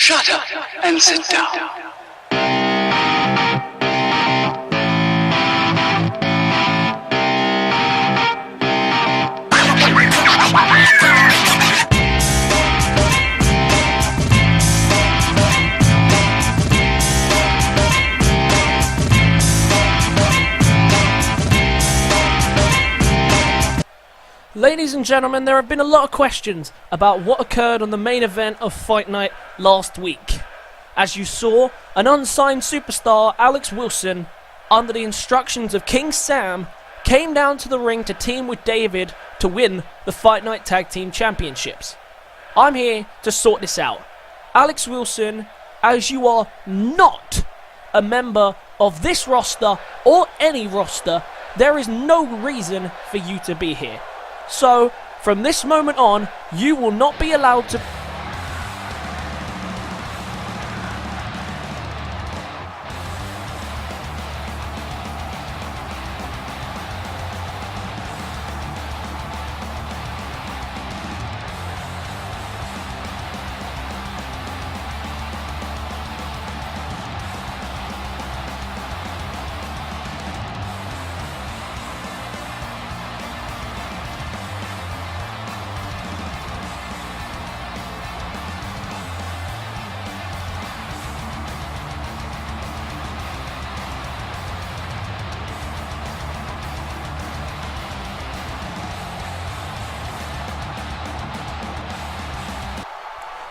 Shut up and sit down. Ladies and gentlemen, there have been a lot of questions about what occurred on the main event of Fight Night last week. As you saw, an unsigned superstar, Alex Wilson, under the instructions of King Sam, came down to the ring to team with David to win the Fight Night Tag Team Championships. I'm here to sort this out. Alex Wilson, as you are not a member of this roster or any roster, there is no reason for you to be here. So, from this moment on, you will not be allowed to...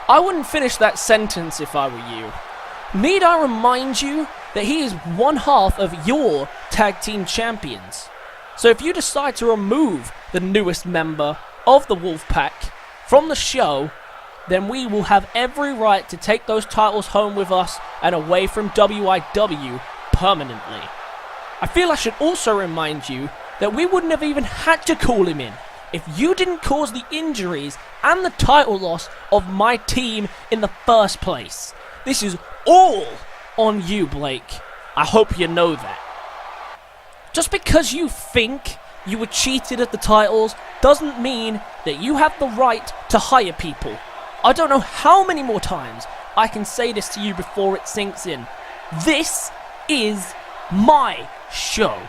I wouldn't finish that sentence if I were you. Need I remind you that he is one half of your tag team champions? So if you decide to remove the newest member of the Wolfpack from the show, then we will have every right to take those titles home with us and away from WIW permanently. I feel I should also remind you that we wouldn't have even had to call him in if you didn't cause the injuries and the title loss of my team in the first place. This is all on you, Blake. I hope you know that. Just because you think you were cheated at the titles doesn't mean that you have the right to hire people. I don't know how many more times I can say this to you before it sinks in. This is my show.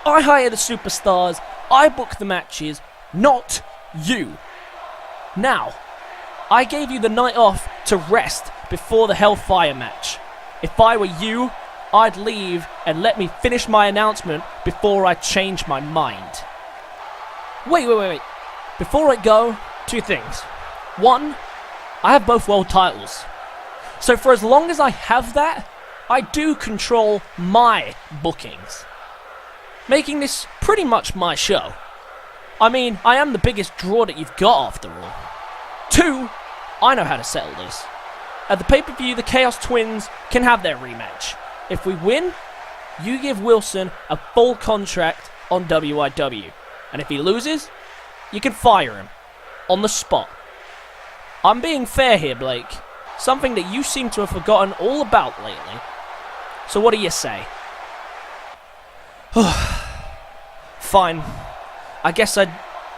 I hire the superstars, I book the matches, not you. Now, I gave you the night off to rest before the Hellfire match. If I were you, I'd leave and let me finish my announcement before I change my mind. Wait. Before I go, two things. One, I have both world titles. So for as long as I have that, I do control my bookings, making this pretty much my show. I mean, I am the biggest draw that you've got after all. Two, I know how to settle this. At the pay-per-view, the Chaos Twins can have their rematch. If we win, you give Wilson a full contract on WIW. And if he loses, you can fire him on the spot. I'm being fair here, Blake. Something that you seem to have forgotten all about lately. So what do you say? Fine. I guess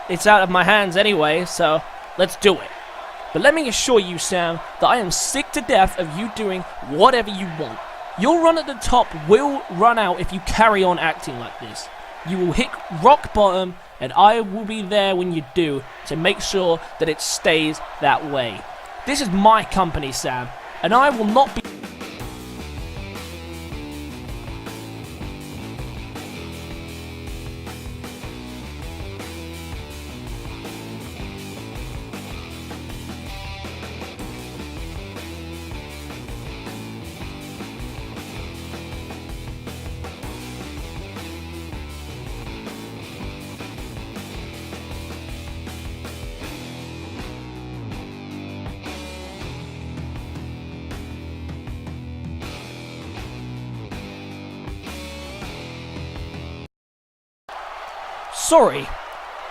it's out of my hands anyway, so let's do it. But let me assure you, Sam, that I am sick to death of you doing whatever you want. Your run at the top will run out if you carry on acting like this. You will hit rock bottom, and I will be there when you do to make sure that it stays that way. This is my company, Sam, and I will not be...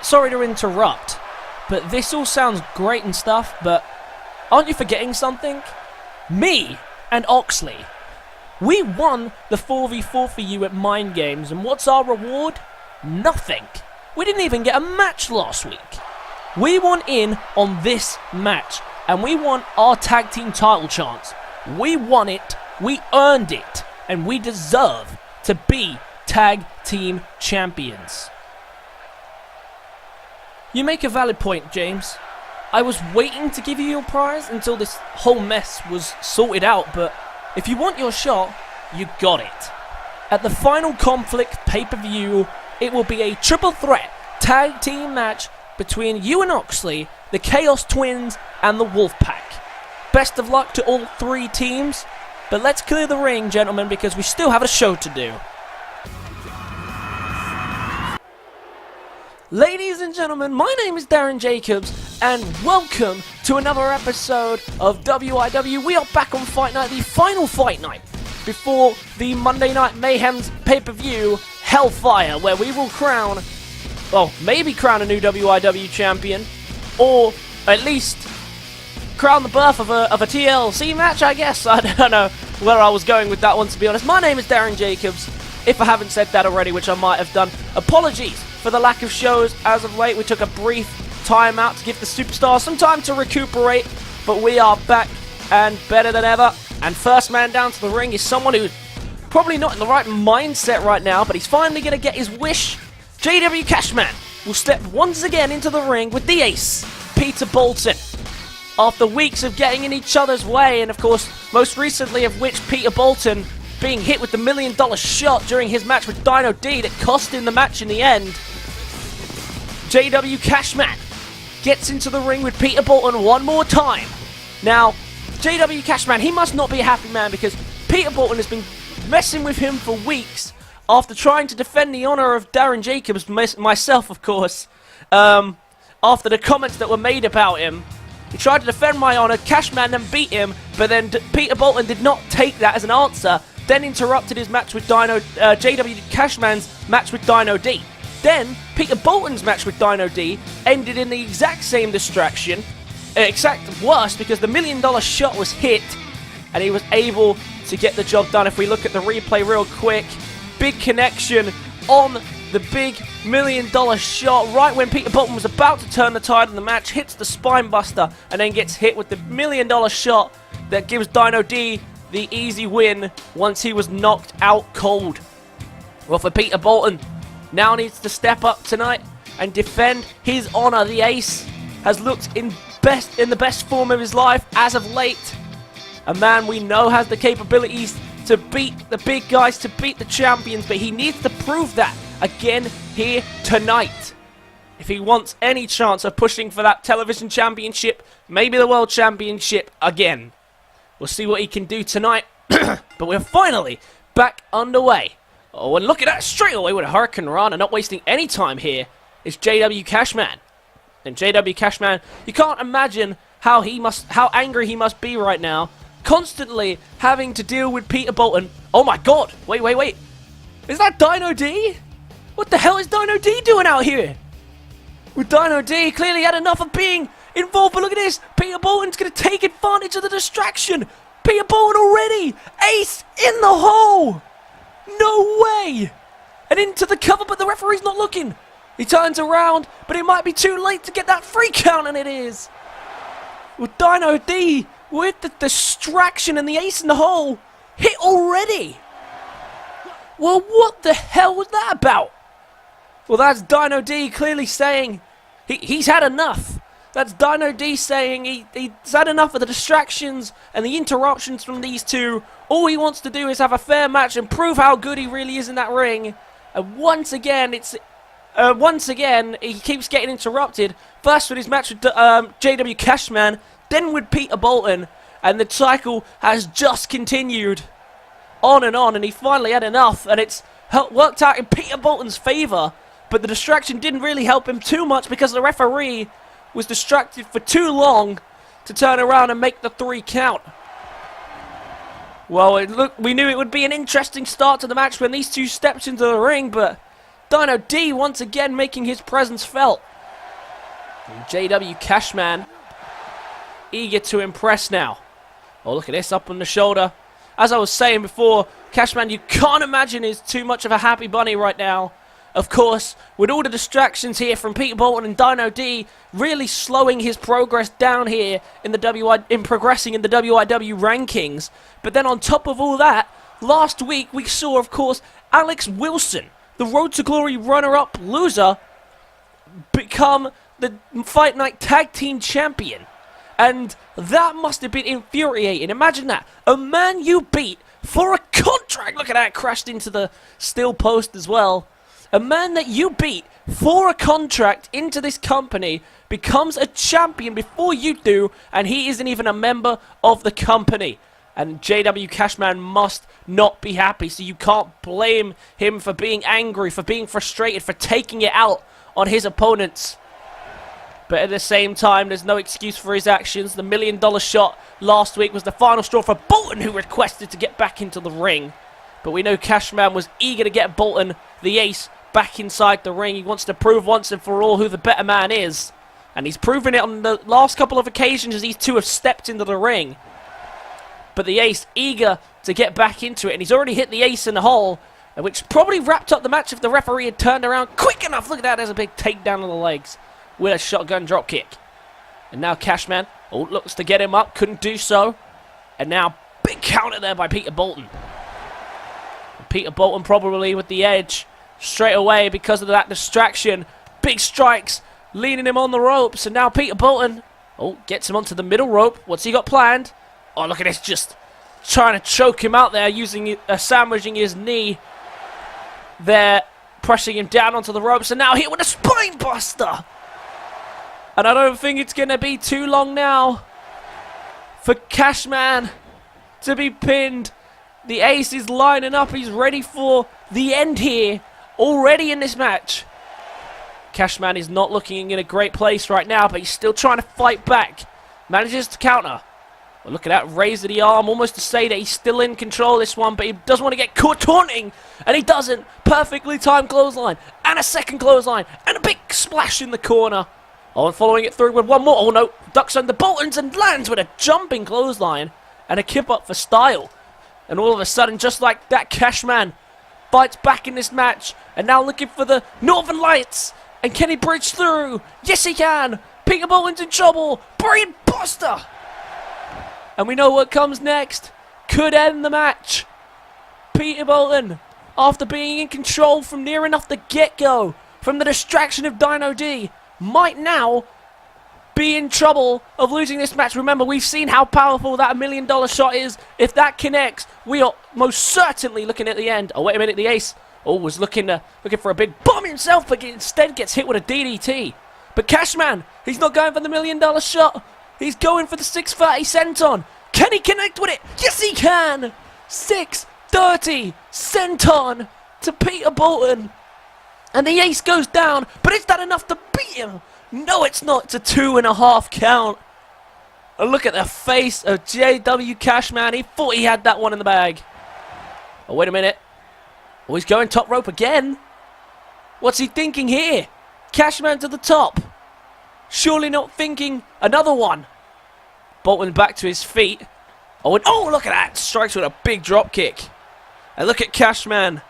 Sorry to interrupt, but this all sounds great and stuff, but aren't you forgetting something? Me and Oxley. We won the 4v4 for you at Mind Games, and what's our reward? Nothing. We didn't even get a match last week. We want in on this match, and we want our tag team title chance. We won it, we earned it, and we deserve to be tag team champions. You make a valid point, James. I was waiting to give you your prize until this whole mess was sorted out, but if you want your shot, you got it. At the Final Conflict pay-per-view, it will be a triple threat tag team match between you and Oxley, the Chaos Twins, and the Wolfpack. Best of luck to all three teams, but let's clear the ring, gentlemen, because we still have a show to do. Ladies and gentlemen, my name is Darren Jacobs, and welcome to another episode of WIW. We are back on Fight Night, the final Fight Night, before the Monday Night Mayhem's pay-per-view, Hellfire, where we will crown, well, maybe crown a new WIW champion, or at least crown the birth of a TLC match, I guess. I don't know where I was going with that one, to be honest. My name is Darren Jacobs, if I haven't said that already, which I might have done. Apologies for the lack of shows as of late. We took a brief time out to give the superstars some time to recuperate, but we are back and better than ever. And first man down to the ring is someone who's probably not in the right mindset right now, but he's finally going to get his wish. JW Cashman will step once again into the ring with the ace, Peter Bolton. After weeks of getting in each other's way, and of course, most recently of which Peter Bolton being hit with the $1 million shot during his match with Dino D that cost him the match in the end, JW Cashman gets into the ring with Peter Bolton one more time. Now, JW Cashman, he must not be a happy man, because Peter Bolton has been messing with him for weeks after trying to defend the honor of Darren Jacobs, myself of course, after the comments that were made about him. He tried to defend my honor, Cashman then beat him, but then Peter Bolton did not take that as an answer, then interrupted his match with JW Cashman's match with Dino D. Then, Peter Bolton's match with Dino D ended in the exact same distraction, exact worse, because the $1 million shot was hit, and he was able to get the job done. If we look at the replay real quick, big connection on the big $1 million shot right when Peter Bolton was about to turn the tide of the match, hits the spine buster, and then gets hit with the $1 million shot that gives Dino D the easy win once he was knocked out cold. Well, for Peter Bolton, now needs to step up tonight and defend his honor. The ace has looked in the best form of his life as of late. A man we know has the capabilities to beat the big guys, to beat the champions, but he needs to prove that again here tonight if he wants any chance of pushing for that television championship, maybe the world championship again. We'll see what he can do tonight, but we're finally back underway. Oh, and look at that, straight away with a Hurricane Rana, not wasting any time here, is JW Cashman. And JW Cashman, you can't imagine how angry he must be right now, constantly having to deal with Peter Bolton. Oh my god, wait. Is that Dino D? What the hell is Dino D doing out here? With Dino D, clearly had enough of being involved, but look at this. Peter Bolton's going to take advantage of the distraction. Peter Bolton already. Ace in the hole. No way. And into the cover, but the referee's not looking. He turns around, but it might be too late to get that free count, and it is. With Dino D, with the distraction and the ace in the hole, hit already. Well, what the hell was that about? Well, that's Dino D clearly saying he's had enough. That's Dino D saying he's had enough of the distractions and the interruptions from these two. All he wants to do is have a fair match and prove how good he really is in that ring. And once again, he keeps getting interrupted. First with his match with JW Cashman, then with Peter Bolton, and the cycle has just continued on, and he finally had enough, and it's worked out in Peter Bolton's favor. But the distraction didn't really help him too much because the referee was distracted for too long to turn around and make the 3 count. Well, we knew it would be an interesting start to the match when these two stepped into the ring, but Dino D once again making his presence felt. And JW Cashman eager to impress now. Oh, look at this, up on the shoulder. As I was saying before, Cashman, you can't imagine is too much of a happy bunny right now. Of course, with all the distractions here from Peter Bolton and Dino D, really slowing his progress down here in progressing in the WIW rankings. But then on top of all that, last week we saw, of course, Alex Wilson, the Road to Glory runner-up loser, become the Fight Night Tag Team Champion. And that must have been infuriating. Imagine that. A man you beat for a contract. Look at that, crashed into the steel post as well. A man that you beat for a contract into this company becomes a champion before you do, and he isn't even a member of the company. And JW Cashman must not be happy, so you can't blame him for being angry, for being frustrated, for taking it out on his opponents. But at the same time, there's no excuse for his actions. The $1 million shot last week was the final straw for Bolton, who requested to get back into the ring. But we know Cashman was eager to get Bolton, the ace, back inside the ring. He wants to prove once and for all who the better man is. And he's proven it on the last couple of occasions as these two have stepped into the ring. But the ace eager to get back into it. And he's already hit the ace in the hole, which probably wrapped up the match if the referee had turned around quick enough. Look at that, there's a big takedown of the legs with a shotgun drop kick. And now Cashman, looks to get him up, couldn't do so. And now big counter there by Peter Bolton. And Peter Bolton probably with the edge straight away because of that distraction. Big strikes, leaning him on the ropes. And now Peter Bolton, gets him onto the middle rope. What's he got planned? Oh, look at this, just trying to choke him out there, using sandwiching his knee there, pressing him down onto the ropes. And now hit with a spine buster. And I don't think it's going to be too long now for Cashman to be pinned. The ace is lining up. He's ready for the end here already in this match. Cashman is not looking in a great place right now, but he's still trying to fight back. Manages to counter. Well, look at that, raise of the arm, almost to say that he's still in control of this one, but he doesn't want to get caught taunting, and he doesn't. Perfectly timed clothesline, and a second clothesline, and a big splash in the corner. And following it through with one more. Oh no, ducks under Bolton's and lands with a jumping clothesline and a kip up for style. And all of a sudden, just like that, Cashman fights back in this match, and now looking for the Northern Lights. And can he bridge through? Yes, he can. Peter Bolton's in trouble. Brain Buster. And we know what comes next. Could end the match. Peter Bolton, after being in control from near enough the get-go, from the distraction of Dino D, might now be in trouble of losing this match. Remember, we've seen how powerful that $1 million shot is. If that connects, we are most certainly looking at the end. Oh, wait a minute, the ace was looking for a big bomb himself, but instead gets hit with a DDT. But Cashman, he's not going for the $1 million shot. He's going for the 630 senton. Can he connect with it? Yes, he can. 630 senton to Peter Bolton. And the ace goes down, but is that enough to beat him? No, it's not. It's a 2.5 count. And look at the face of JW Cashman. He thought he had that one in the bag. Oh, wait a minute. Oh, he's going top rope again. What's he thinking here? Cashman to the top. Surely not thinking another one. Bolton back to his feet. Oh, and look at that. Strikes with a big drop kick. And look at Cashman.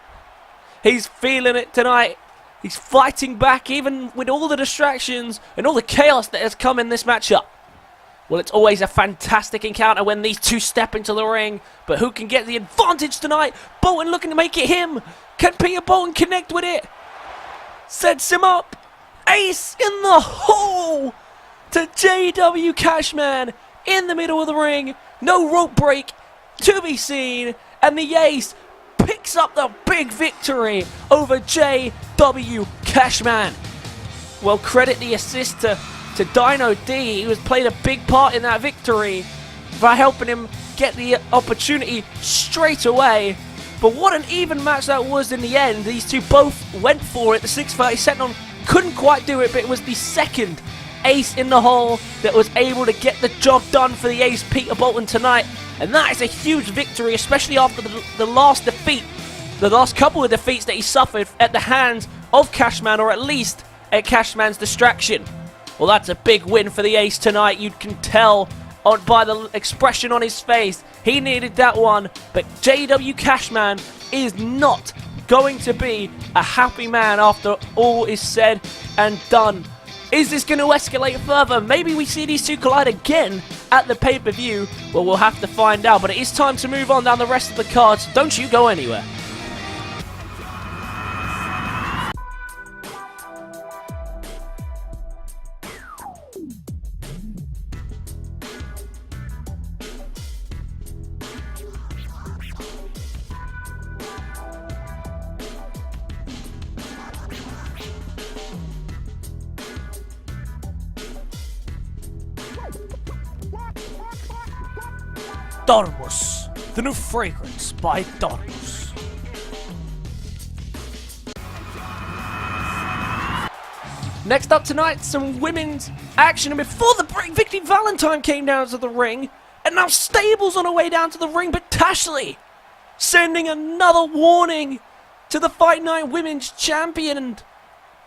He's feeling it tonight. He's fighting back even with all the distractions and all the chaos that has come in this matchup. Well, it's always a fantastic encounter when these two step into the ring. But who can get the advantage tonight? Bolton looking to make it him. Can Peter Bolton connect with it? Sets him up. Ace in the hole to JW Cashman in the middle of the ring. No rope break to be seen. And the ace picks up the big victory over JW Cashman. Well, credit the assist to Dino D. He was played a big part in that victory by helping him get the opportunity straight away. But what an even match that was in the end. These two both went for it. The 630 senton couldn't quite do it, but it was the second ace in the hole that was able to get the job done for the ace Peter Bolton tonight. And that is a huge victory, especially after the last defeat, the last couple of defeats that he suffered at the hands of Cashman, or at least at Cashman's distraction. Well, that's a big win for the ace tonight. You can tell by the expression on his face. He needed that one, but JW Cashman is not going to be a happy man after all is said and done. Is this going to escalate further? Maybe we see these two collide again at the pay-per-view. Well, we'll have to find out. But it is time to move on down the rest of the cards. Don't you go anywhere. Dormus, the new fragrance by Dormus. Next up tonight, some women's action, and before the break, Vikki Valentine came down to the ring, and now Stables on her way down to the ring, but Tashley sending another warning to the Fight Night Women's Champion, and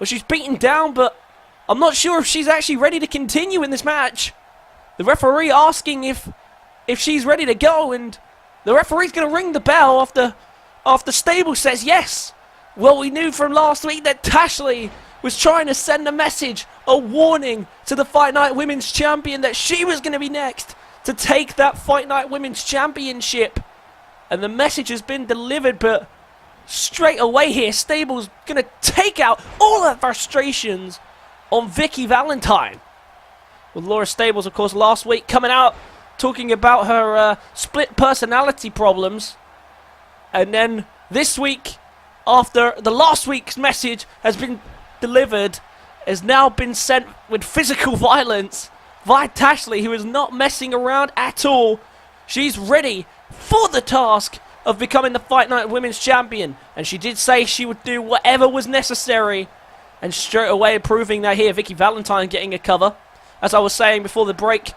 well, she's beaten down, but I'm not sure if she's actually ready to continue in this match. The referee asking if she's ready to go, and the referee's going to ring the bell after Stable says yes. Well, we knew from last week that Tashley was trying to send a message, a warning to the Fight Night Women's Champion that she was going to be next to take that Fight Night Women's Championship. And the message has been delivered, but straight away here, Stable's going to take out all her frustrations on Vikki Valentine. With Laura Stables, of course, last week coming out talking about her split personality problems. And then this week, after the last week's message has been delivered, has now been sent with physical violence by Tashley, who is not messing around at all. She's ready for the task of becoming the Fight Night Women's Champion. And she did say she would do whatever was necessary. And straight away proving that here, Vikki Valentine getting a cover. As I was saying before the break,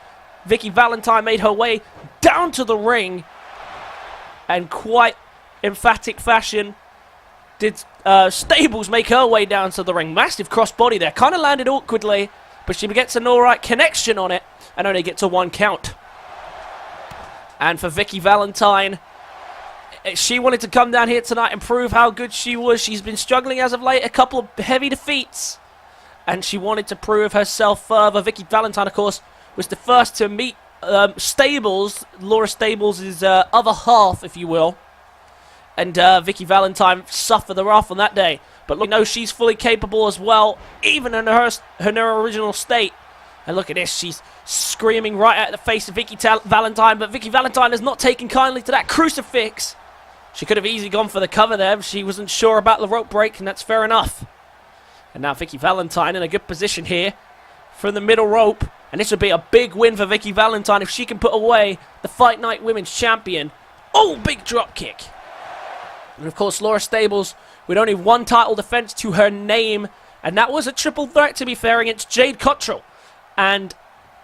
Vikki Valentine made her way down to the ring, and quite emphatic fashion did Stables make her way down to the ring. Massive crossbody there, kind of landed awkwardly, but she gets an alright connection on it and only gets a 1 count. And for Vikki Valentine, she wanted to come down here tonight and prove how good she was. She's been struggling as of late, a couple of heavy defeats, and she wanted to prove herself further. Vikki Valentine, of course, was the first to meet Stables, Laura Stables' other half, if you will. And Vikki Valentine suffered the wrath on that day. But look, we know she's fully capable as well, even in her original state. And look at this, she's screaming right at the face of Vikki Valentine, but Vikki Valentine has not taken kindly to that crucifix. She could have easily gone for the cover there, but she wasn't sure about the rope break, and that's fair enough. And now Vikki Valentine in a good position here from the middle rope. And this would be a big win for Vikki Valentine if she can put away the Fight Night Women's Champion. Oh, big drop kick. And of course, Laura Stables with only 1 title defense to her name. And that was a triple threat, to be fair, against Jade Cottrell. And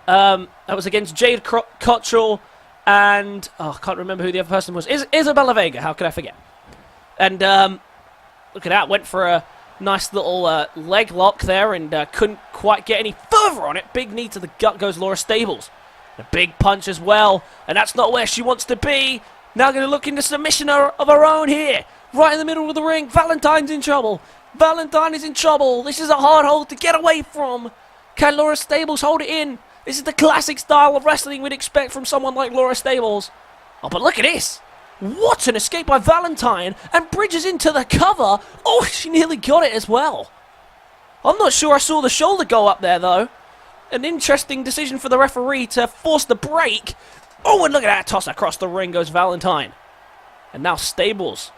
that was against Jade Cottrell and... oh, I can't remember who the other person was. Isabella Vega, how could I forget? And look at that, went for a nice little leg lock there and couldn't quite get any further on it. Big knee to the gut goes Laura Stables. A big punch as well, and that's not where she wants to be. Now going to look into submission of her own here. Right in the middle of the ring. Valentine's in trouble. Valentine is in trouble. This is a hard hold to get away from. Can Laura Stables hold it in? This is the classic style of wrestling we'd expect from someone like Laura Stables. Oh, but look at this. What an escape by Valentine, and bridges into the cover. Oh, she nearly got it as well. I'm not sure I saw the shoulder go up there, though. An interesting decision for the referee to force the break. Oh, and look at that toss across the ring goes Valentine. And now Stables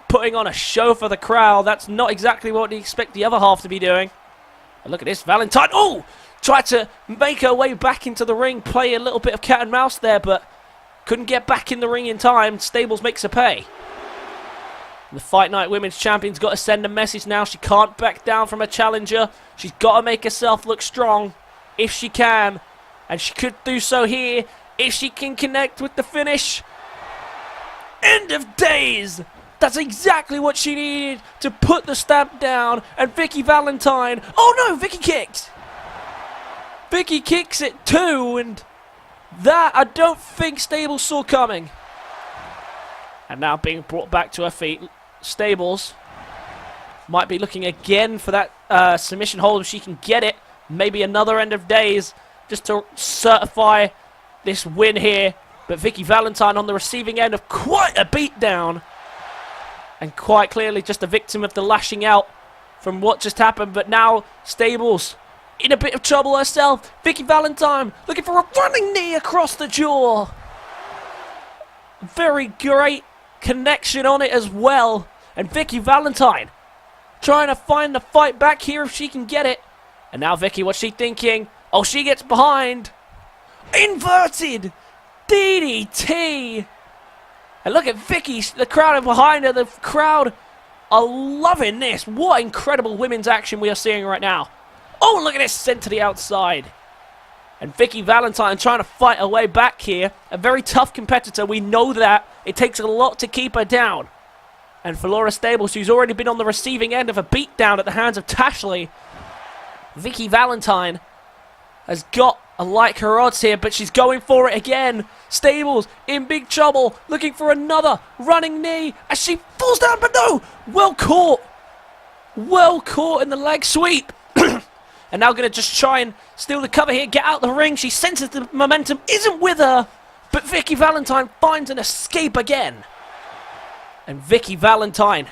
putting on a show for the crowd. That's not exactly what you expect the other half to be doing. And look at this, Valentine. Oh, tried to make her way back into the ring, play a little bit of cat and mouse there, but couldn't get back in the ring in time. Stables makes her pay. The Fight Night Women's Champion's got to send a message now. She can't back down from a challenger. She's got to make herself look strong if she can. And she could do so here if she can connect with the finish. End of days. That's exactly what she needed to put the stamp down. And Vikki Valentine. Oh no, Vikki kicks. Vikki kicks it too, and that I don't think Stables saw coming. And now being brought back to her feet, Stables Might be looking again for that submission hold if she can get it. Maybe another end of days just to certify this win here. But Vikki Valentine on the receiving end of quite a beatdown. And quite clearly just a victim of the lashing out from what just happened. But now Stables in a bit of trouble herself. Vikki Valentine looking for a running knee across the jaw. Very great connection on it as well. And Vikki Valentine trying to find the fight back here if she can get it. And now Vikki, what's she thinking? Oh, she gets behind. Inverted DDT. And look at Vikki, the crowd are behind her. The crowd are loving this. What incredible women's action we are seeing right now. Oh, look at this, sent to the outside. And Vikki Valentine trying to fight her way back here. A very tough competitor, we know that. It takes a lot to keep her down. And for Laura Stables, who's already been on the receiving end of a beatdown at the hands of Tashley, Vikki Valentine has got a like her odds here, but she's going for it again. Stables in big trouble, looking for another running knee as she falls down, but no! Well caught in the leg sweep. And now going to just try and steal the cover here, get out the ring. She senses the momentum isn't with her, but Vikki Valentine finds an escape again. And Vikki Valentine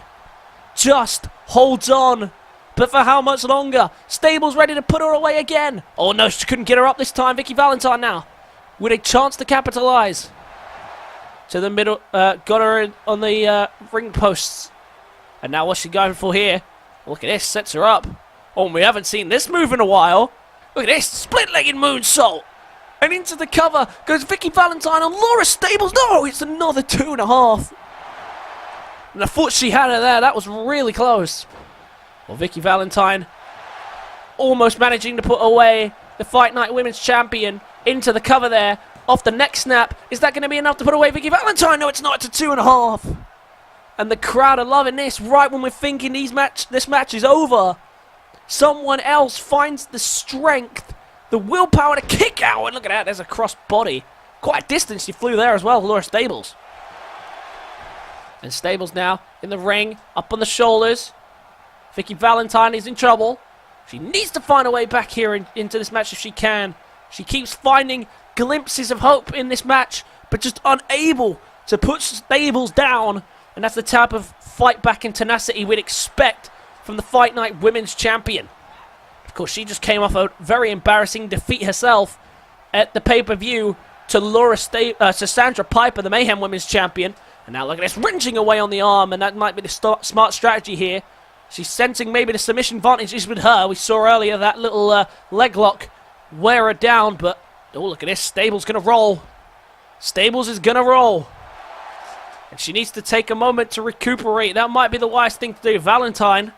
just holds on. But for how much longer? Stables ready to put her away again. Oh no, she couldn't get her up this time. Vikki Valentine now with a chance to capitalize. To the middle, got her on the ring posts. And now what's she going for here? Look at this, sets her up. Oh, we haven't seen this move in a while. Look at this, split-legged moonsault. And into the cover goes Vikki Valentine on Laura Stables. No, it's another 2.5. And the foot she had her there, that was really close. Well, Vikki Valentine almost managing to put away the Fight Night Women's Champion into the cover there. Off the neck snap. Is that going to be enough to put away Vikki Valentine? No, it's not. It's a 2.5. And the crowd are loving this right when we're thinking this match is over. Someone else finds the strength, the willpower to kick out. And look at that. There's a cross body. Quite a distance she flew there as well, Laura Stables. And Stables now in the ring, up on the shoulders. Vikki Valentine is in trouble. She needs to find a way back here into this match if she can. She keeps finding glimpses of hope in this match, but just unable to put Stables down. And that's the type of fight back and tenacity we'd expect from the Fight Night Women's Champion. Of course, she just came off a very embarrassing defeat herself at the pay-per-view to Sandra Piper, the Mayhem Women's Champion. And now look at this, wrenching away on the arm, and that might be the smart strategy here. She's sensing maybe the submission advantage is with her. We saw earlier that little leg lock wear her down, but oh, look at this. Stables going to roll. Stables is going to roll. And she needs to take a moment to recuperate. That might be the wise thing to do. Valentine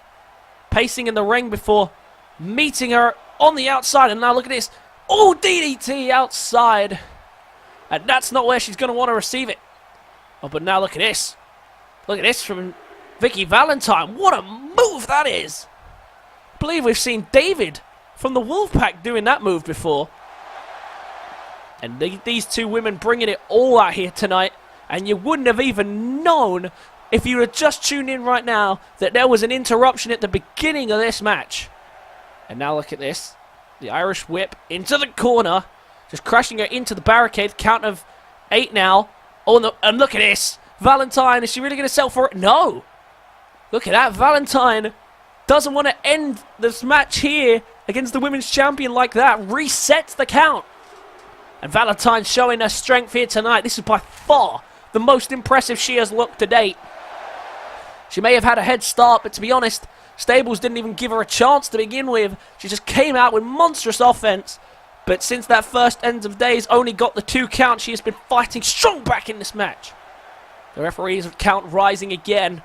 pacing in the ring before meeting her on the outside. And now look at this. Oh, DDT outside. And that's not where she's going to want to receive it. Oh, but now look at this. Look at this from Vikki Valentine. What a move that is. I believe we've seen David from the Wolfpack doing that move before. And these two women bringing it all out here tonight. And you wouldn't have even known if you had just tuned in right now that there was an interruption at the beginning of this match. And now look at this. The Irish whip into the corner. Just crashing her into the barricade. Count of 8 now. Oh, no, and look at this. Valentine, is she really going to sell for it? No. Look at that. Valentine doesn't want to end this match here against the women's champion like that. Resets the count. And Valentine showing her strength here tonight. This is by far the most impressive she has looked to date. She may have had a head start, but to be honest, Stables didn't even give her a chance to begin with. She just came out with monstrous offense. But since that first end of days only got the 2 count, she has been fighting strong back in this match. The referee's count rising again.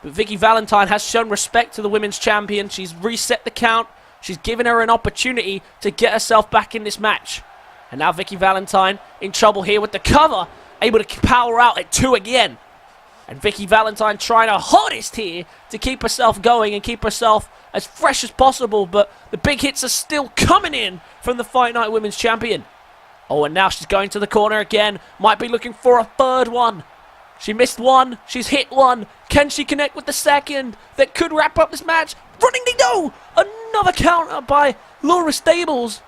But Vikki Valentine has shown respect to the women's champion. She's reset the count. She's given her an opportunity to get herself back in this match. And now Vikki Valentine in trouble here with the cover. Able to power out at 2 again. And Vikki Valentine trying her hardest here to keep herself going and keep herself as fresh as possible. But the big hits are still coming in from the Fight Night Women's Champion. Oh, and now she's going to the corner again. Might be looking for a third one. She missed one. She's hit one. Can she connect with the second that could wrap up this match? Running the no! Another counter by Laura Stables.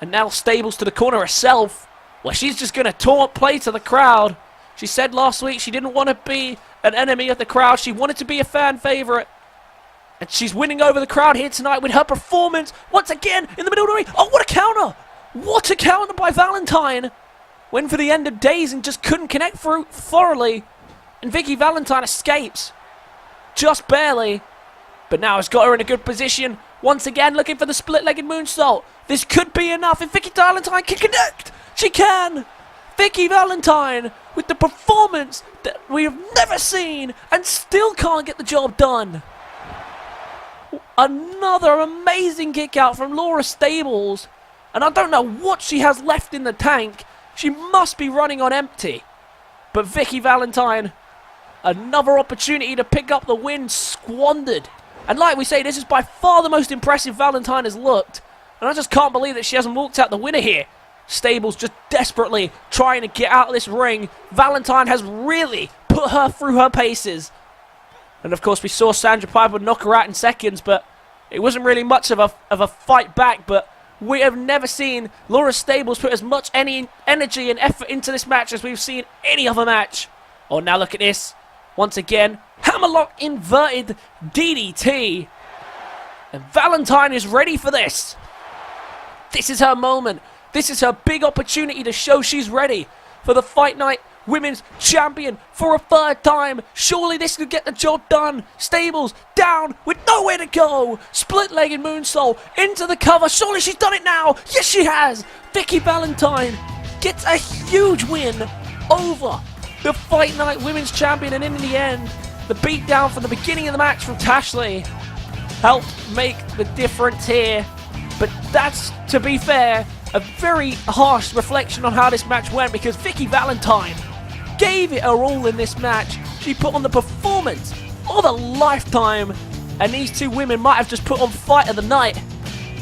And now Stables to the corner herself, where she's just going to taunt play to the crowd. She said last week she didn't want to be an enemy of the crowd. She wanted to be a fan favorite. And she's winning over the crowd here tonight with her performance. Once again, in the middle of the ring. Oh, what a counter! What a counter by Valentine. Went for the end of days and just couldn't connect through thoroughly. And Vikki Valentine escapes. Just barely. But now has got her in a good position. Once again, looking for the split-legged moonsault. This could be enough if Vikki Valentine can connect. She can. Vikki Valentine with the performance that we have never seen and still can't get the job done. Another amazing kick out from Laura Stables. And I don't know what she has left in the tank. She must be running on empty. But Vikki Valentine, another opportunity to pick up the win squandered. And like we say, this is by far the most impressive Valentine has looked. And I just can't believe that she hasn't walked out the winner here. Stables just desperately trying to get out of this ring. Valentine has really put her through her paces. And of course we saw Sandra Piper knock her out in seconds, but it wasn't really much of a fight back. But we have never seen Laura Stables put as much energy and effort into this match as we've seen any other match. Oh, now look at this. Once again, hammerlock inverted DDT. And Valentine is ready for this. This is her moment. This is her big opportunity to show she's ready for the Fight Night Women's Champion for a third time. Surely this could get the job done. Stables down with nowhere to go. Split-legged moonsault into the cover. Surely she's done it now. Yes, she has. Vikki Valentine gets a huge win over the Fight Night Women's Champion. And in the end, the beatdown from the beginning of the match from Tashley helped make the difference here. But that's, to be fair, a very harsh reflection on how this match went, because Vikki Valentine gave it her all in this match. She put on the performance of a lifetime, and these two women might have just put on fight of the night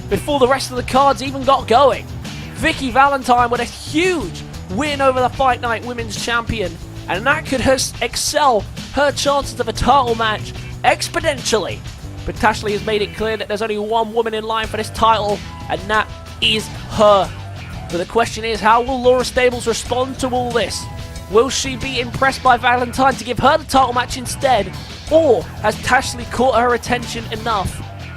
before the rest of the cards even got going. Vikki Valentine with a huge win over the Fight Night Women's Champion, and that could excel her chances of a title match exponentially. But Tashley has made it clear that there's only one woman in line for this title, and that is her. So the question is, how will Laura Stables respond to all this? Will she be impressed by Valentine to give her the title match instead? Or has Tashley caught her attention enough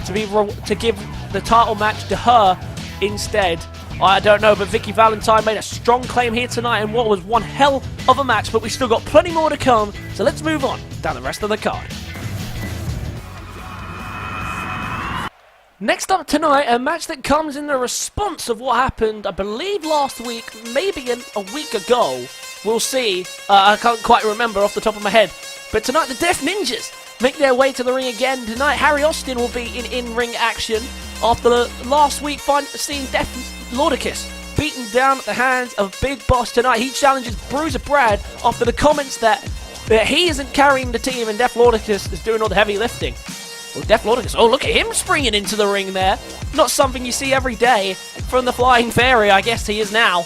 to give the title match to her instead? I don't know, but Vikki Valentine made a strong claim here tonight in what was one hell of a match, but we still got plenty more to come, so let's move on down the rest of the card. Next up tonight, a match that comes in the response of what happened, I believe last week, maybe a week ago. We'll see. I can't quite remember off the top of my head. But tonight, the Death Ninjas make their way to the ring again. Tonight, Harry Austin will be in-ring action after the last week seeing Death Lordicus beaten down at the hands of Big Boss. Tonight, he challenges Bruiser Brad after the comments that he isn't carrying the team and Death Lordicus is doing all the heavy lifting. Well, Death Lordicus, oh, look at him springing into the ring there. Not something you see every day from the Flying Fairy, I guess he is now.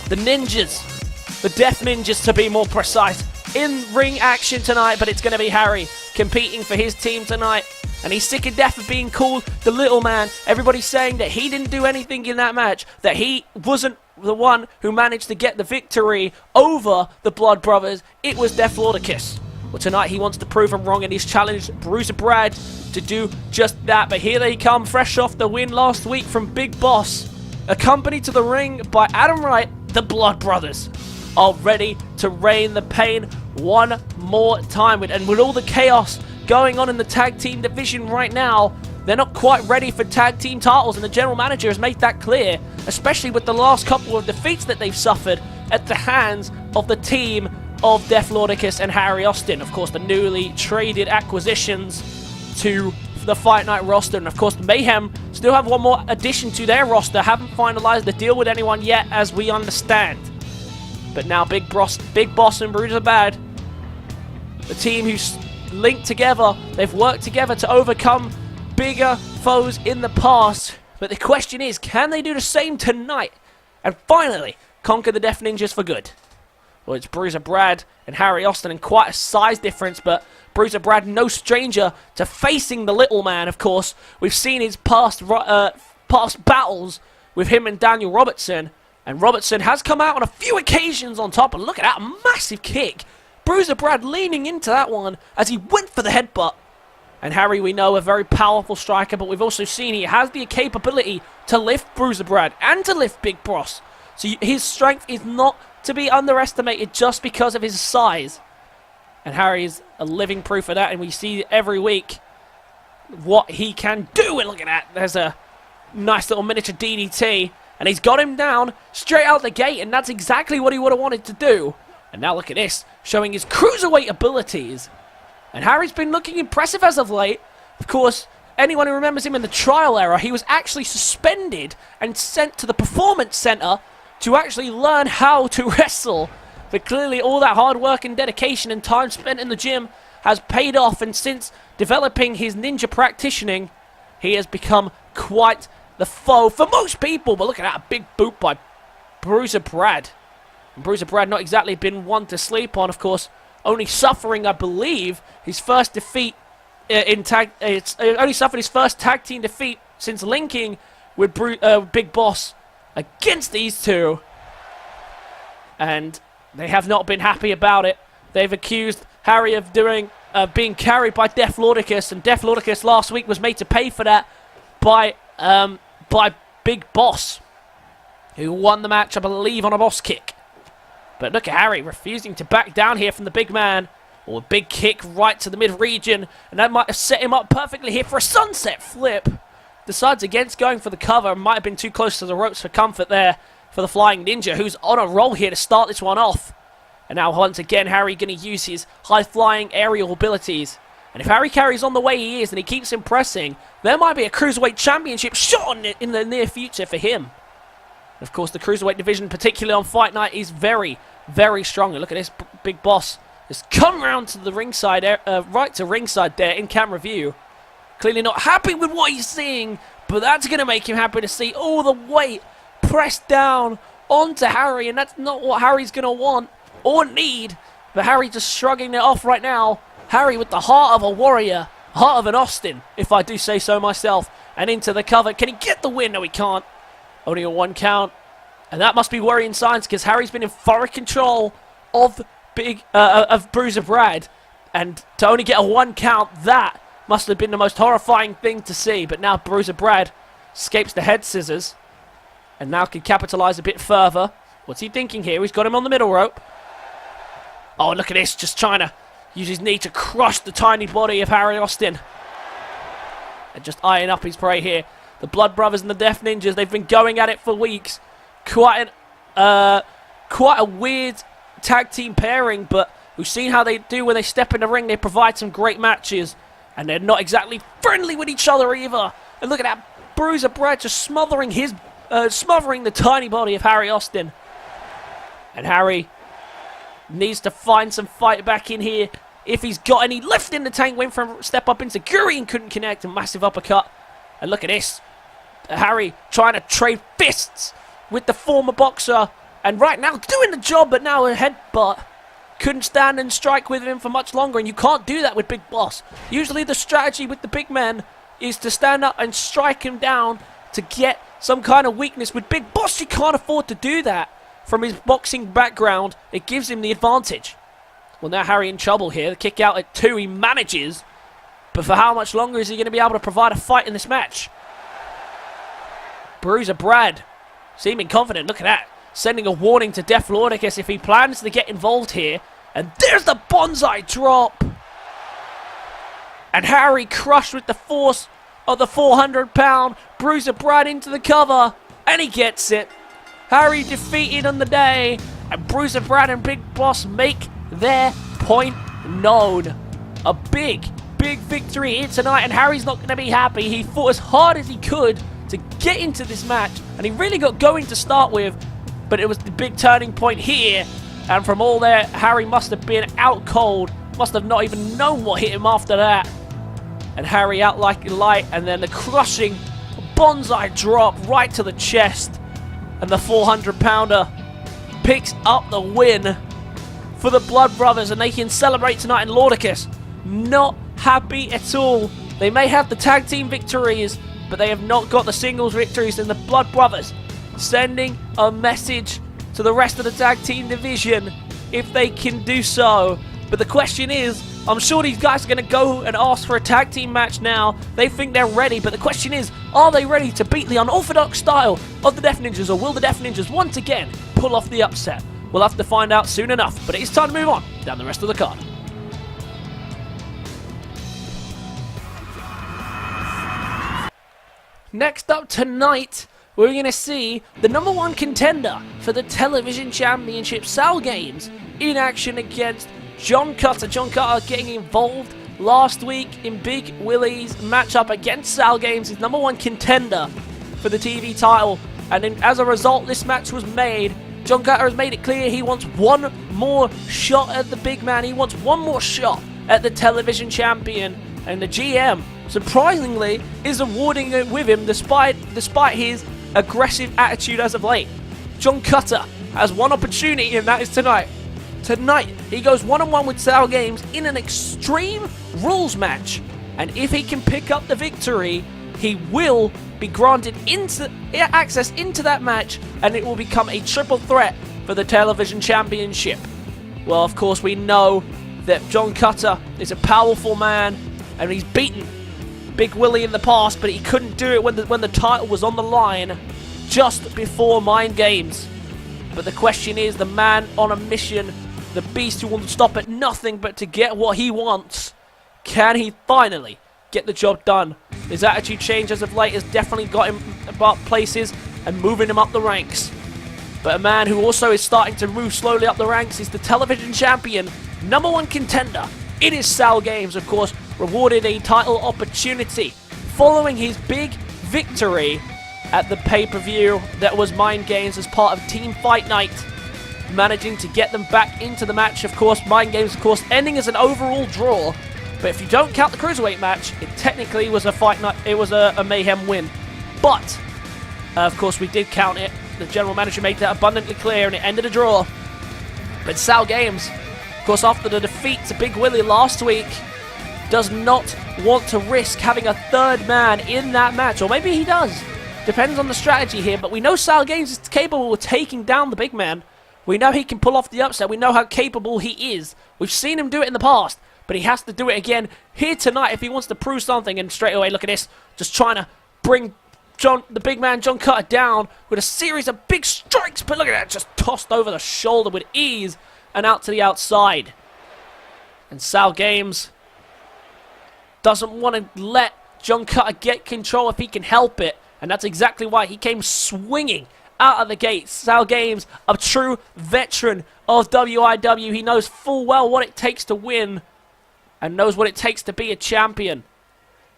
The Ninjas, the Death Ninjas to be more precise, in ring action tonight, but it's going to be Harry competing for his team tonight. And he's sick of death of being called the little man. Everybody's saying that he didn't do anything in that match, that he wasn't the one who managed to get the victory over the Blood Brothers. It was Death Lordicus. Well, tonight he wants to prove him wrong, and he's challenged Bruiser Brad to do just that. But here they come, fresh off the win last week from Big Boss, accompanied to the ring by Adam Wright. The Blood Brothers are ready to reign the pain one more time. And with all the chaos going on in the tag team division right now, they're not quite ready for tag team titles, and the general manager has made that clear, especially with the last couple of defeats that they've suffered at the hands of the team of Death Lordicus and Harry Austin. Of course, the newly traded acquisitions to the Fight Night roster. And of course, Mayhem still have one more addition to their roster. Haven't finalized the deal with anyone yet, as we understand. But now Big Boss and Bruiser Brad, the team who's linked together, they've worked together to overcome bigger foes in the past. But the question is, can they do the same tonight and finally conquer the Death Ninjas for good? Well, it's Bruiser Brad and Harry Austin, and quite a size difference, but Bruiser Brad no stranger to facing the little man, of course. We've seen his past battles with him and Daniel Robertson, and Robertson has come out on a few occasions on top, and look at that massive kick. Bruiser Brad leaning into that one as he went for the headbutt. And Harry, we know, a very powerful striker, but we've also seen he has the capability to lift Bruiser Brad and to lift Big Boss. So his strength is not to be underestimated just because of his size. And Harry is a living proof of that, and we see every week what he can do. And look at that. There's a nice little miniature DDT, and he's got him down straight out the gate, and that's exactly what he would have wanted to do. And now look at this, showing his cruiserweight abilities. And Harry's been looking impressive as of late. Of course, anyone who remembers him in the trial era, he was actually suspended and sent to the Performance Center to actually learn how to wrestle. But clearly all that hard work and dedication and time spent in the gym has paid off, and since developing his ninja practicing, he has become quite the foe for most people. But look at that, a big boot by Bruiser Brad. And Bruiser Brad not exactly been one to sleep on, of course, only suffering, I believe, his first defeat only suffered his first tag team defeat since linking with Big Boss against these two, and they have not been happy about it. They've accused Harry of being carried by Def Lordicus, and Def Lordicus last week was made to pay for that by Big Boss, who won the match, I believe, on a boss kick. But look at Harry refusing to back down here from the big man. Or a big kick right to the mid-region, and that might have set him up perfectly here for a sunset flip. Decides against going for the cover, might have been too close to the ropes for comfort there for the Flying Ninja, who's on a roll here to start this one off. And now once again, Harry going to use his high-flying aerial abilities. And if Harry carries on the way he is and he keeps impressing, there might be a Cruiserweight Championship shot in the near future for him. And of course, the Cruiserweight division, particularly on Fight Night, is very, very strong. And look at this, Big Boss just come round to the ringside, right to ringside there in camera view. Clearly not happy with what he's seeing, but that's going to make him happy to see all the weight pressed down onto Harry, and that's not what Harry's going to want or need. But Harry just shrugging it off right now. Harry with the heart of a warrior, heart of an Austin, if I do say so myself, and into the cover. Can he get the win? No, he can't. Only a 1 count, and that must be worrying signs because Harry's been in thorough control of Bruiser Brad, and to only get a 1 count, that must have been the most horrifying thing to see. But now Bruiser Brad escapes the head scissors and now can capitalize a bit further. What's he thinking here? He's got him on the middle rope. Oh, look at this, just trying to use his knee to crush the tiny body of Harry Austin and just eyeing up his prey here. The Blood Brothers and the Death Ninjas, they've been going at it for weeks. Quite a weird tag team pairing, but we've seen how they do when they step in the ring. They provide some great matches, and they're not exactly friendly with each other either. And look at that, Bruiser Brad just smothering the tiny body of Harry Austin. And Harry needs to find some fight back in here if he's got any left in the tank. Went for a step up into Guri and couldn't connect. A massive uppercut. And look at this, Harry trying to trade fists with the former boxer. And right now, doing the job, but now a headbutt. Couldn't stand and strike with him for much longer, and you can't do that with Big Boss. Usually the strategy with the big men is to stand up and strike him down to get some kind of weakness. With Big Boss, you can't afford to do that. From his boxing background, it gives him the advantage. Well, now Harry in trouble here. The kick out at 2, he manages. But for how much longer is he going to be able to provide a fight in this match? Bruiser Brad, seeming confident. Look at that. Sending a warning to Def Lordicus if he plans to get involved here. And there's the bonsai drop. And Harry crushed with the force of the 400-pound Bruiser Brad into the cover. And he gets it. Harry defeated on the day. And Bruiser Brad and Big Boss make their point known. A big, big victory here tonight. And Harry's not going to be happy. He fought as hard as he could to get into this match. And he really got going to start with. But it was the big turning point here. And from all there, Harry must have been out cold. Must have not even known what hit him after that. And Harry out like light. And then the crushing bonsai drop right to the chest. And the 400-pounder picks up the win. for the Blood Brothers, and they can celebrate tonight in Laudicus. Not happy at all. They may have the tag team victories, but they have not got the singles victories, and the Blood Brothers sending a message to the rest of the tag team division if they can do so. But the question is, I'm sure these guys are going to go and ask for a tag team match now. They think they're ready, but the question is, are they ready to beat the unorthodox style of the Death Ninjas, or will the Death Ninjas once again pull off the upset? We'll have to find out soon enough, but it is time to move on down the rest of the card. Next up tonight, we're going to see the #1 contender for the Television Championship, SaLgames, in action against John Cutter. John Cutter getting involved last week in Big Willie's matchup against SaLgames, his #1 contender for the TV title. And then, as a result, this match was made. John Cutter has made it clear he wants one more shot at the big man. He wants one more shot at the television champion. And the GM, surprisingly, is awarding it with him despite his aggressive attitude as of late. John Cutter has one opportunity, and that is tonight. Tonight, he goes one-on-one with SaLgames in an Extreme Rules match. And if he can pick up the victory, he will be granted access into that match, and it will become a triple threat for the Television Championship. Well, of course, we know that John Cutter is a powerful man, and he's beaten Big Willie in the past, but he couldn't do it when the title was on the line just before Mind Games. But the question is, the man on a mission, the beast who won't stop at nothing but to get what he wants, can he finally get the job done? His attitude change as of late has definitely got him about places and moving him up the ranks. But a man who also is starting to move slowly up the ranks is the television champion, #1 contender. It is SaLgames, of course, rewarded a title opportunity following his big victory at the pay-per-view that was Mind Games as part of Team Fight Night, managing to get them back into the match. Of course, Mind Games, of course, ending as an overall draw. But if you don't count the Cruiserweight match, it technically was a Fight Night. It was a Mayhem win. But, of course, we did count it. The general manager made that abundantly clear, and it ended a draw. But SaLgames, of course, after the defeat to Big Willie last week, does not want to risk having a third man in that match. Or maybe he does. Depends on the strategy here. But we know SaLgames is capable of taking down the big man. We know he can pull off the upset. We know how capable he is. We've seen him do it in the past. But he has to do it again here tonight if he wants to prove something. And straight away, look at this. Just trying to bring the big man, John Cutter, down with a series of big strikes. But look at that. Just tossed over the shoulder with ease and out to the outside. And SaLgames doesn't want to let John Cutter get control if he can help it. And that's exactly why he came swinging out of the gate. SaLgames, a true veteran of WIW. He knows full well what it takes to win, and knows what it takes to be a champion.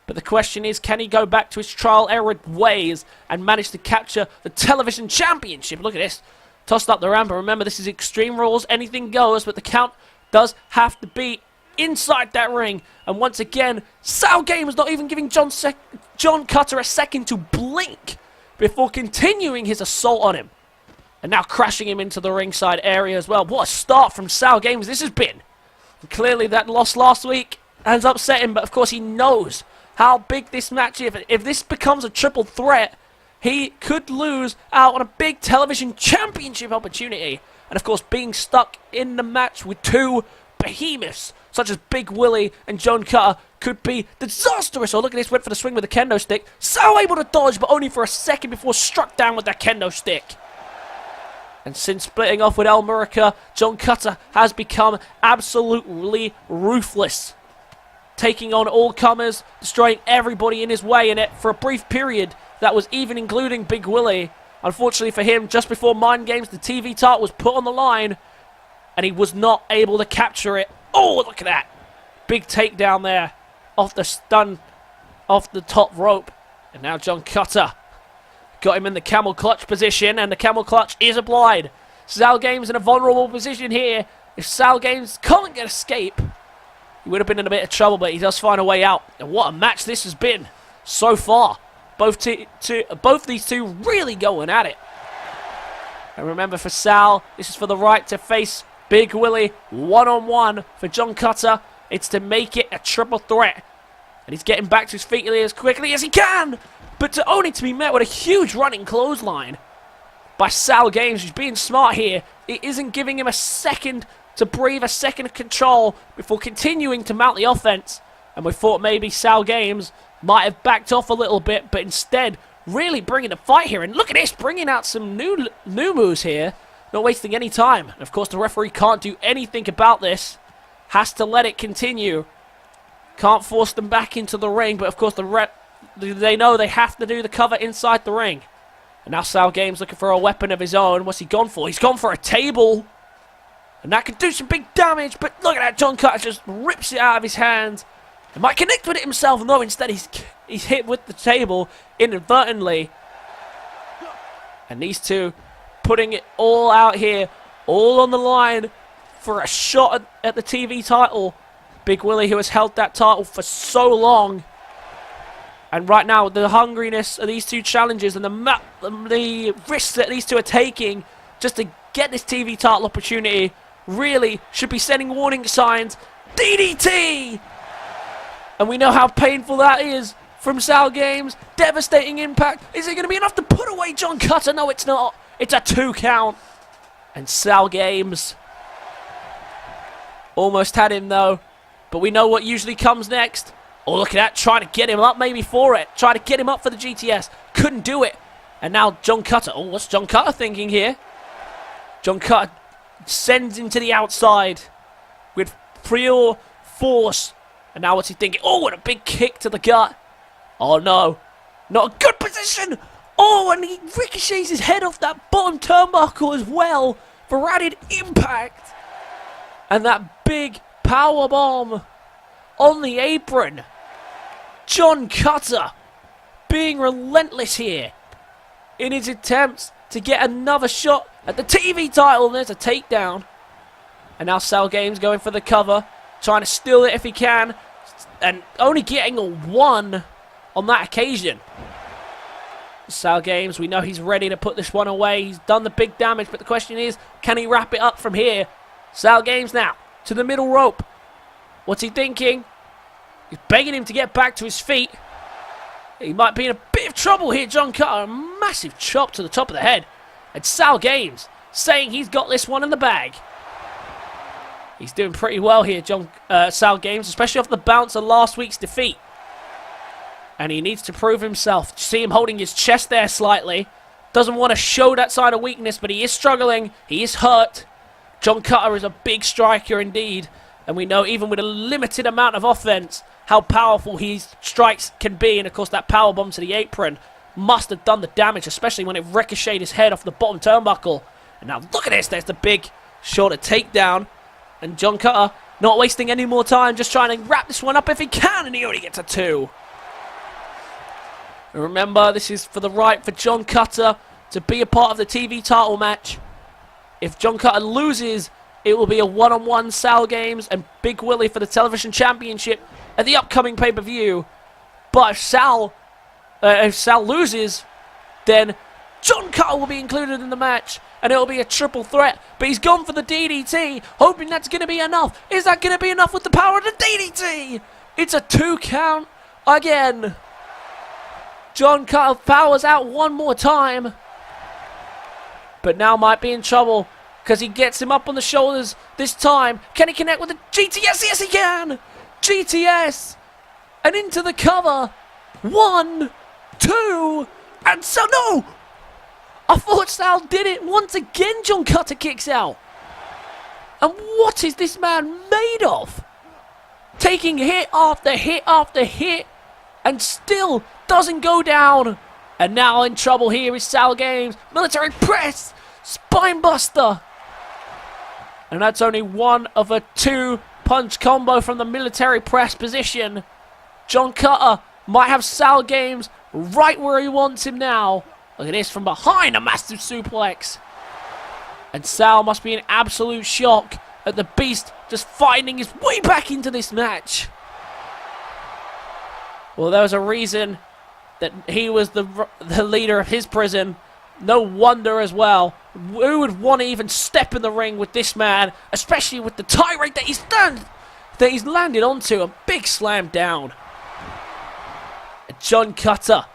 But the question is, can he go back to his trial-error ways and manage to capture the television championship? Look at this. Tossed up the ramp. Remember, this is Extreme Rules. Anything goes, but the count does have to be inside that ring. And once again, SaLgames not even giving John Cutter a second to blink before continuing his assault on him. And now crashing him into the ringside area as well. What a start from SaLgames this has been. Clearly that loss last week has upset him, but of course he knows how big this match is. If this becomes a triple threat, he could lose out on a big television championship opportunity. And of course, being stuck in the match with two behemoths such as Big Willie and John Cutter could be disastrous. Oh, look at this, went for the swing with the kendo stick. So able to dodge, but only for a second before struck down with that kendo stick. And since splitting off with El Murica, John Cutter has become absolutely ruthless, taking on all comers, destroying everybody in his way, and it for a brief period that was even including Big Willie. Unfortunately for him, just before Mind Games, the TV title was put on the line, and he was not able to capture it. Oh, look at that. Big takedown there off the top rope. And now John Cutter got him in the camel clutch position, and the camel clutch is applied. SaLgames in a vulnerable position here. If SaLgames can't get escape, he would have been in a bit of trouble, but he does find a way out. And what a match this has been so far. Both these two really going at it. And remember, for Sal, this is for the right to face Big Willie, one-on-one for John Cutter. It's to make it a triple threat. And he's getting back to his feet as quickly as he can. But only to be met with a huge running clothesline by SaLgames, who's being smart here. It isn't giving him a second to breathe, a second of control before continuing to mount the offense. And we thought maybe SaLgames might have backed off a little bit, but instead really bringing the fight here. And look at this, bringing out some new moves here. Not wasting any time. And of course, the referee can't do anything about this. Has to let it continue. Can't force them back into the ring, but of course they know they have to do the cover inside the ring. And now SaLgames looking for a weapon of his own. What's he gone for? He's gone for a table. And that could do some big damage, but look at that. John Cutter just rips it out of his hand. He might connect with it himself. No, instead he's hit with the table inadvertently. And these two putting it all out here, all on the line for a shot at the TV title. Big Willie, who has held that title for so long. And right now, the hungriness of these two challenges and the risks that these two are taking just to get this TV title opportunity really should be sending warning signs. DDT! And we know how painful that is from SaLgames. Devastating impact. Is it going to be enough to put away John Cutter? No, it's not. It's a 2 count. And SaLgames almost had him, though. But we know what usually comes next. Oh, look at that. Trying to get him up maybe for it. Trying to get him up for the GTS. Couldn't do it. And now John Cutter. Oh, what's John Cutter thinking here? John Cutter sends him to the outside with pure force. And now what's he thinking? Oh, what a big kick to the gut. Oh, no. Not a good position. Oh, and he ricochets his head off that bottom turnbuckle as well for added impact. And that big power bomb on the apron. John Cutter being relentless here in his attempts to get another shot at the TV title. And there's a takedown. And now SaLgames going for the cover, trying to steal it if he can, and only getting a 1 on that occasion. SaLgames, we know he's ready to put this one away. He's done the big damage, but the question is, can he wrap it up from here? SaLgames now to the middle rope. What's he thinking? He's begging him to get back to his feet. He might be in a bit of trouble here, John Cutter. A massive chop to the top of the head. And SaLgames saying he's got this one in the bag. He's doing pretty well here, SaLgames, especially off the bounce of last week's defeat. And he needs to prove himself. See him holding his chest there slightly. Doesn't want to show that side of weakness, but he is struggling. He is hurt. John Cutter is a big striker indeed. And we know even with a limited amount of offense, how powerful his strikes can be. And of course that powerbomb to the apron must have done the damage, especially when it ricocheted his head off the bottom turnbuckle. And now look at this. There's the big shorter takedown. And John Cutter not wasting any more time, just trying to wrap this one up if he can. And he only gets a 2. And remember, this is for the right for John Cutter to be a part of the TV title match. If John Cutter loses, it will be a one-on-one SaLgames and Big Willie for the television championship at the upcoming pay-per-view. But if Sal loses, then John Cutter will be included in the match, and it'll be a triple threat. But he's gone for the DDT, hoping that's going to be enough. Is that going to be enough with the power of the DDT? It's a 2 count again. John Cutter powers out one more time, but now might be in trouble because he gets him up on the shoulders this time. Can he connect with the GTS? Yes, he can. GTS and into the cover. 1, 2, and so no. I thought Sal did it once again. John Cutter kicks out. And what is this man made of? Taking hit after hit after hit and still doesn't go down. And now in trouble here is SaLgames. Military press. Spine buster. And that's only one of a 2-punch combo from the military press position. John Cutter might have SaLgames right where he wants him now. Look at this from behind, a massive suplex. And Sal must be in absolute shock at the Beast just finding his way back into this match. Well, there was a reason that he was the leader of his prison, No wonder as well. Who would want to even step in the ring with this man, especially with the tirade that he's landed onto. A big slam down. John Cutter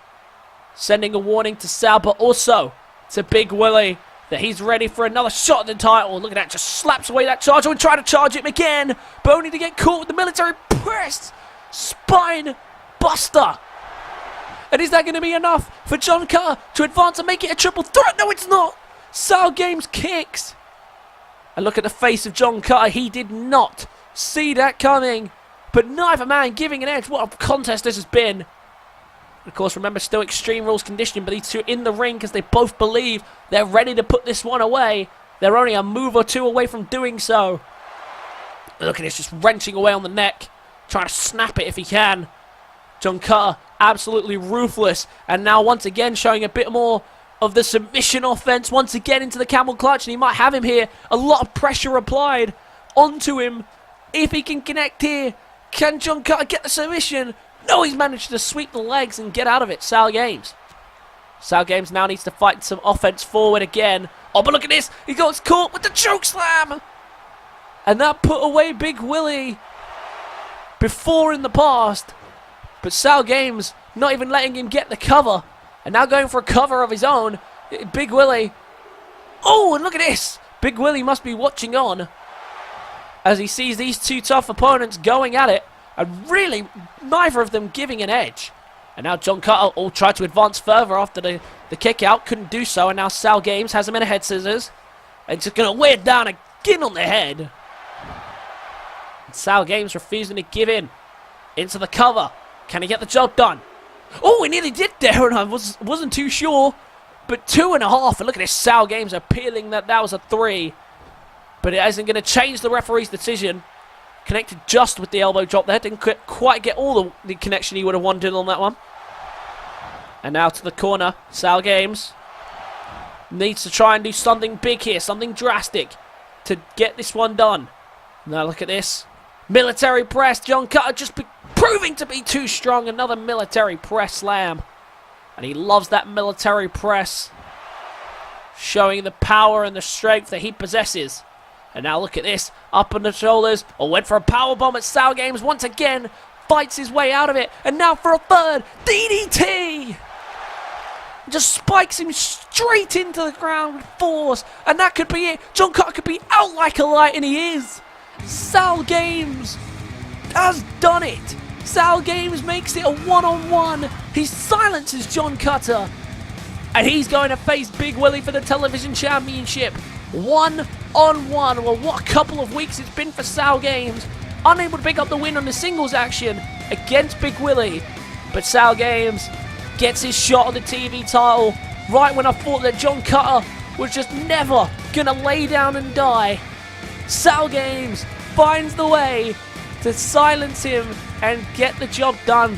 sending a warning to Sal, but also to Big Willie that he's ready for another shot at the title. Look at that, just slaps away that charger and try to charge him again, but only to get caught with the military press. Spine buster. And is that going to be enough for John Cutter to advance and make it a triple threat? No, it's not. SaLgames kicks. And look at the face of John Cutter. He did not see that coming. But neither man giving an edge. What a contest this has been. Of course, remember, still Extreme Rules conditioning, but these two in the ring because they both believe they're ready to put this one away. They're only a move or two away from doing so. Look at this, just wrenching away on the neck. Trying to snap it if he can. John Cutter, absolutely ruthless. And now once again showing a bit more of the submission offense. Once again into the camel clutch. And he might have him here. A lot of pressure applied onto him. If he can connect here, can John Cutter get the submission? No, he's managed to sweep the legs and get out of it. SaLgames. SaLgames now needs to fight some offense forward again. Oh, but look at this. He got caught with the choke slam. And that put away Big Willie before in the past. But SaLgames not even letting him get the cover. And now going for a cover of his own. Big Willie. Oh, and look at this. Big Willie must be watching on as he sees these two tough opponents going at it. And really, neither of them giving an edge. And now John Cutter all tried to advance further after the kick out. Couldn't do so. And now SaLgames has him in a head scissors. And just going to wear it down again on the head. And SaLgames refusing to give in. Into the cover. Can he get the job done? Oh, he nearly did there. And I wasn't too sure. But 2.5. And look at this. SaLgames appealing that was a 3. But it isn't going to change the referee's decision. Connected just with the elbow drop there. Didn't quite get all the connection he would have wanted on that one. And now to the corner. SaLgames needs to try and do something big here. Something drastic to get this one done. Now look at this. Military press. John Cutter just proving to be too strong. Another military press slam. And he loves that military press. Showing the power and the strength that he possesses. And now look at this, up on the shoulders, went for a powerbomb at SaLgames once again, fights his way out of it, and now for a third, DDT! Just spikes him straight into the ground with force, and that could be it. John Cutter could be out like a light, and he is. SaLgames has done it. SaLgames makes it a one-on-one. He silences John Cutter, and he's going to face Big Willie for the television championship. 1-on-1. Well, what a couple of weeks it's been for SaLgames. Unable to pick up the win on the singles action against Big Willie. But SaLgames gets his shot on the TV title right when I thought that John Cutter was just never going to lay down and die. SaLgames finds the way to silence him and get the job done.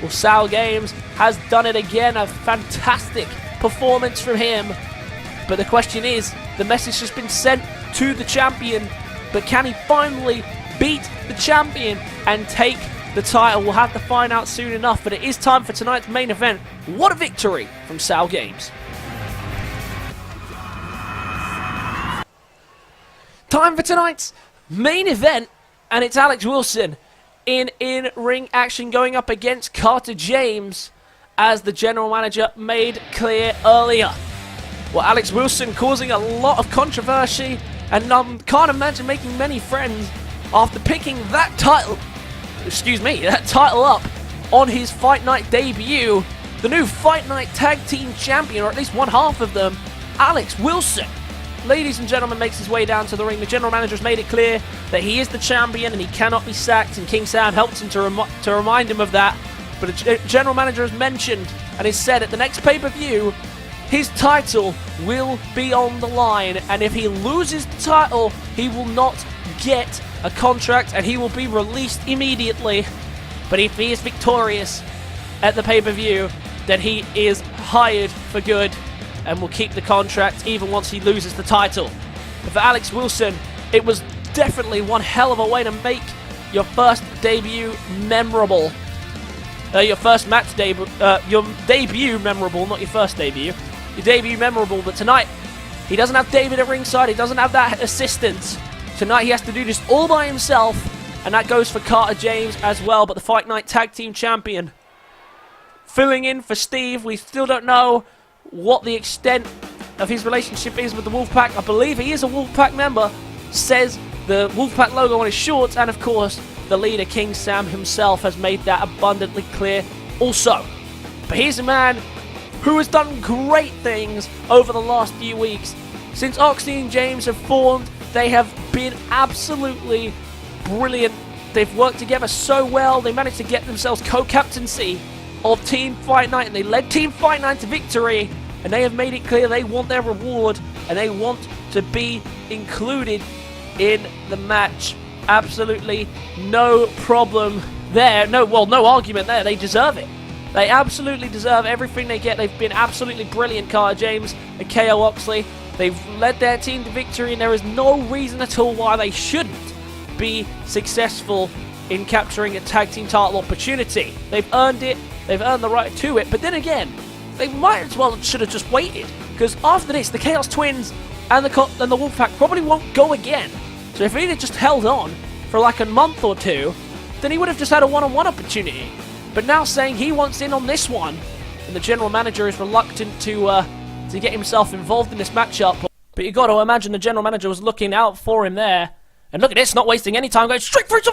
Well, SaLgames has done it again. A fantastic performance from him. But the question is, the message has been sent to the champion, but can he finally beat the champion and take the title? We'll have to find out soon enough, but it is time for tonight's main event. What a victory from SaLgames. Time for tonight's main event, and it's Alex Wilson in-ring action going up against Carter James, as the general manager made clear earlier. Well, Alex Wilson causing a lot of controversy, and can't imagine making many friends after picking that title up on his Fight Night debut. The new Fight Night Tag Team Champion, or at least one half of them, Alex Wilson. Ladies and gentlemen, makes his way down to the ring. The general manager has made it clear that he is the champion and he cannot be sacked, and King Sam helped him to remind him of that. But the general manager has mentioned and has said at the next pay-per-view, his title will be on the line, and if he loses the title, he will not get a contract and he will be released immediately. But if he is victorious at the pay-per-view, then he is hired for good and will keep the contract even once he loses the title. But for Alex Wilson, it was definitely one hell of a way to make your first debut memorable. Your debut memorable, not your first debut. your debut memorable, but tonight, he doesn't have David at ringside, he doesn't have that assistance. Tonight he has to do this all by himself, and that goes for Carter James as well, but the Fight Night Tag Team Champion. Filling in for Steve, we still don't know what the extent of his relationship is with the Wolfpack. I believe he is a Wolfpack member, says the Wolfpack logo on his shorts, and of course, the leader, King Sam himself, has made that abundantly clear also. But here's a man who has done great things over the last few weeks. Since Oxley and James have formed, they have been absolutely brilliant. They've worked together so well. They managed to get themselves co-captaincy of Team Fight Night, and they led Team Fight Night to victory. And they have made it clear they want their reward, and they want to be included in the match. Absolutely no problem there. No argument there. They deserve it. They absolutely deserve everything they get. They've been absolutely brilliant, Carter James and KO Oxley. They've led their team to victory, and there is no reason at all why they shouldn't be successful in capturing a tag team title opportunity. They've earned it. They've earned the right to it. But then again, they might as well should have just waited, because after this, the Chaos Twins and the Wolfpack probably won't go again. So if he'd have just held on for like a month or two, then he would have just had a one-on-one opportunity. But now saying he wants in on this one, and the general manager is reluctant to get himself involved in this matchup. But you got to imagine the general manager was looking out for him there. And look at this, not wasting any time, going straight for it.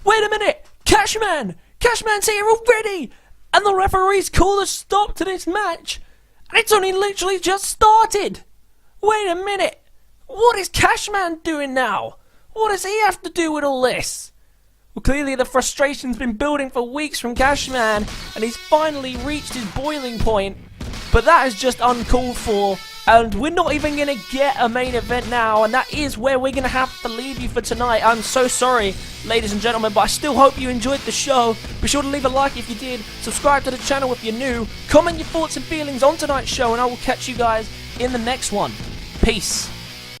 Wait a minute, Cashman's here already, and the referee's called a stop to this match, and it's only literally just started. Wait a minute. What is Cashman doing now? What does he have to do with all this? Well, clearly the frustration's been building for weeks from Cashman, and he's finally reached his boiling point. But that is just uncalled for, and we're not even going to get a main event now, and that is where we're going to have to leave you for tonight. I'm so sorry, ladies and gentlemen, but I still hope you enjoyed the show. Be sure to leave a like if you did, subscribe to the channel if you're new, comment your thoughts and feelings on tonight's show, and I will catch you guys in the next one. Peace.